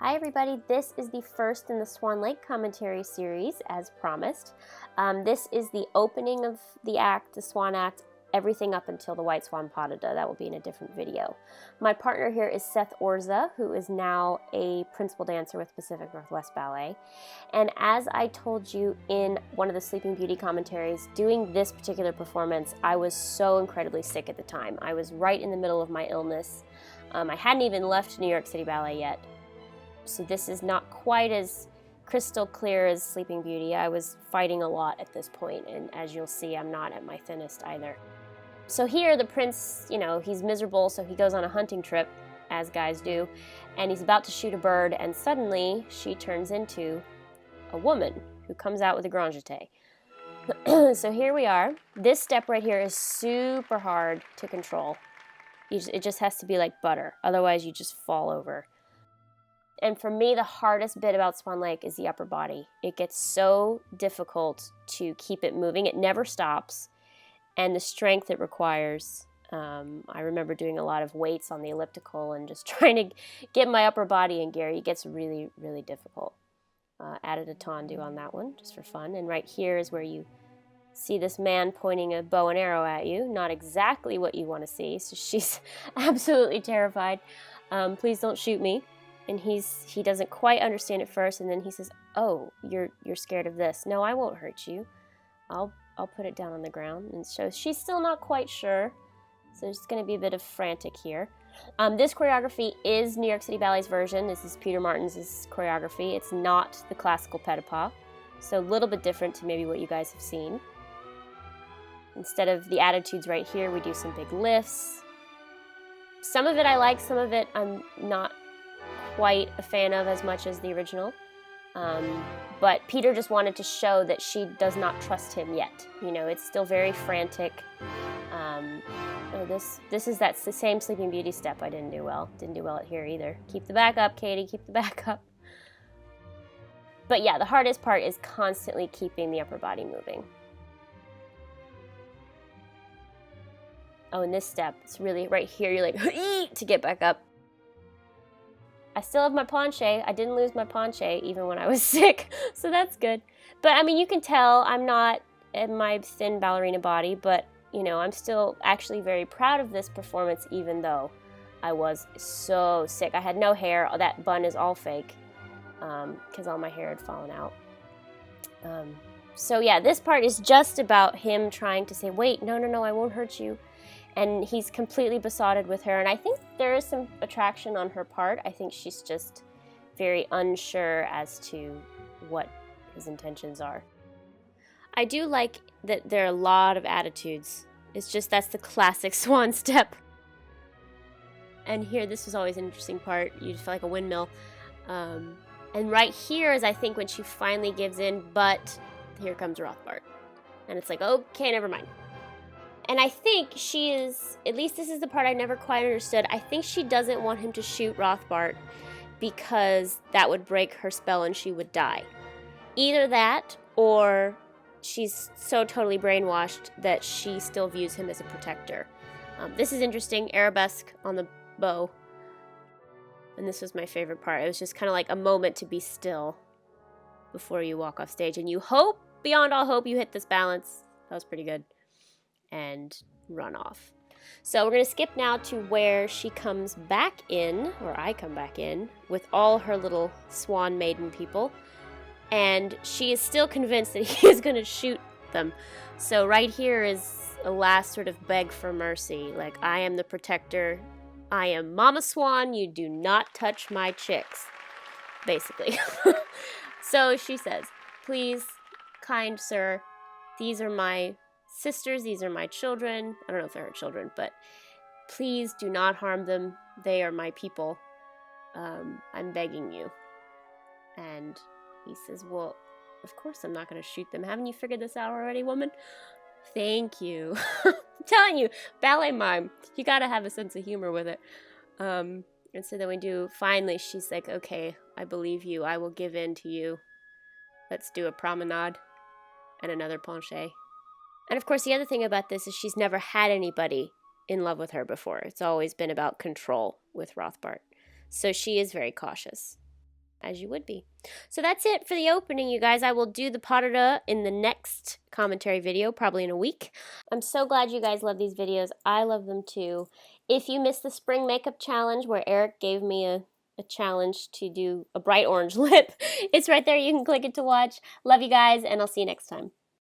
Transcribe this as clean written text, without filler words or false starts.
Hi everybody, this is the first in the Swan Lake commentary series, as promised. This is the opening of the act, the Swan Act, everything up until the White Swan Pas de Deux. That will be in a different video. My partner here is Seth Orza, who is now a principal dancer with Pacific Northwest Ballet. And as I told you in one of the Sleeping Beauty commentaries, doing this particular performance, I was so incredibly sick at the time. I was right in the middle of my illness. I hadn't even left New York City Ballet yet. So this is not quite as crystal clear as Sleeping Beauty. I was fighting a lot at this point, and as you'll see, I'm not at my thinnest either. So here, the prince, he's miserable, so he goes on a hunting trip, as guys do, and he's about to shoot a bird, and suddenly she turns into a woman who comes out with a grand jeté. So here we are. This step right here is super hard to control. It just has to be like butter, otherwise you just fall over. And for me, the hardest bit about Swan Lake is the upper body. It gets so difficult to keep it moving. It never stops. And the strength it requires, I remember doing a lot of weights on the elliptical and just trying to get my upper body in gear. It gets really, really difficult. Added a tendu on that one, just for fun. And right here is where you see this man pointing a bow and arrow at you. Not exactly what you want to see, so she's absolutely terrified. Please don't shoot me. And he doesn't quite understand at first, and then he says, "Oh, you're scared of this. No, I won't hurt you. I'll put it down on the ground." And so she's still not quite sure. So there's going to be a bit of frantic here. This choreography is New York City Ballet's version. This is Peter Martins's choreography. It's not the classical pas de pas, so a little bit different to maybe what you guys have seen. Instead of the attitudes right here, we do some big lifts. Some of it I like, some of it I'm not quite a fan of as much as the original, but Peter just wanted to show that she does not trust him yet. It's still very frantic. This is the same Sleeping Beauty step I didn't do well. Didn't do well at here either. Keep the back up, Katie. Keep the back up. But yeah, the hardest part is constantly keeping the upper body moving. Oh, and this step, it's really right here. You're like, to get back up. I still have my penché. I didn't lose my penché even when I was sick, so that's good. But you can tell I'm not in my thin ballerina body, but I'm still actually very proud of this performance, even though I was so sick. I had no hair. That bun is all fake because all my hair had fallen out. So yeah, this part is just about him trying to say, "Wait, no, I won't hurt you." And he's completely besotted with her. And I think there is some attraction on her part. I think she's just very unsure as to what his intentions are. I do like that there are a lot of attitudes. It's just that's the classic swan step. And here, this was always an interesting part. You just feel like a windmill. And right here is, I think, when she finally gives in, but here comes Rothbart. And it's like, okay, never mind. And I think she is, at least this is the part I never quite understood, I think she doesn't want him to shoot Rothbart because that would break her spell and she would die. Either that, or she's so totally brainwashed that she still views him as a protector. This is interesting, arabesque on the bow. And this was my favorite part. It was just kind of like a moment to be still before you walk off stage. And you hope, beyond all hope, you hit this balance. That was pretty good. And run off. So we're going to skip now to where she comes back in, or I come back in, with all her little swan maiden people. And she is still convinced that he is going to shoot them. So right here is a last sort of beg for mercy. Like, I am the protector. I am Mama Swan. You do not touch my chicks. Basically. So she says, "Please, kind sir, these are my sisters, these are my children." I don't know if they're her children, but please do not harm them. They are my people. I'm begging you. And he says, "Well, of course I'm not going to shoot them. Haven't you figured this out already, woman?" Thank you. I'm telling you, ballet mime. You got to have a sense of humor with it. And so then finally she's like, "Okay, I believe you. I will give in to you. Let's do a promenade and another penché." And of course, the other thing about this is she's never had anybody in love with her before. It's always been about control with Rothbart. So she is very cautious. as you would be. So that's it for the opening, you guys. I will do the pas de deux in the next commentary video, probably in a week. I'm so glad you guys love these videos. I love them too. If you missed the spring makeup challenge where Eric gave me a challenge to do a bright orange lip, it's right there. You can click it to watch. Love you guys, and I'll see you next time.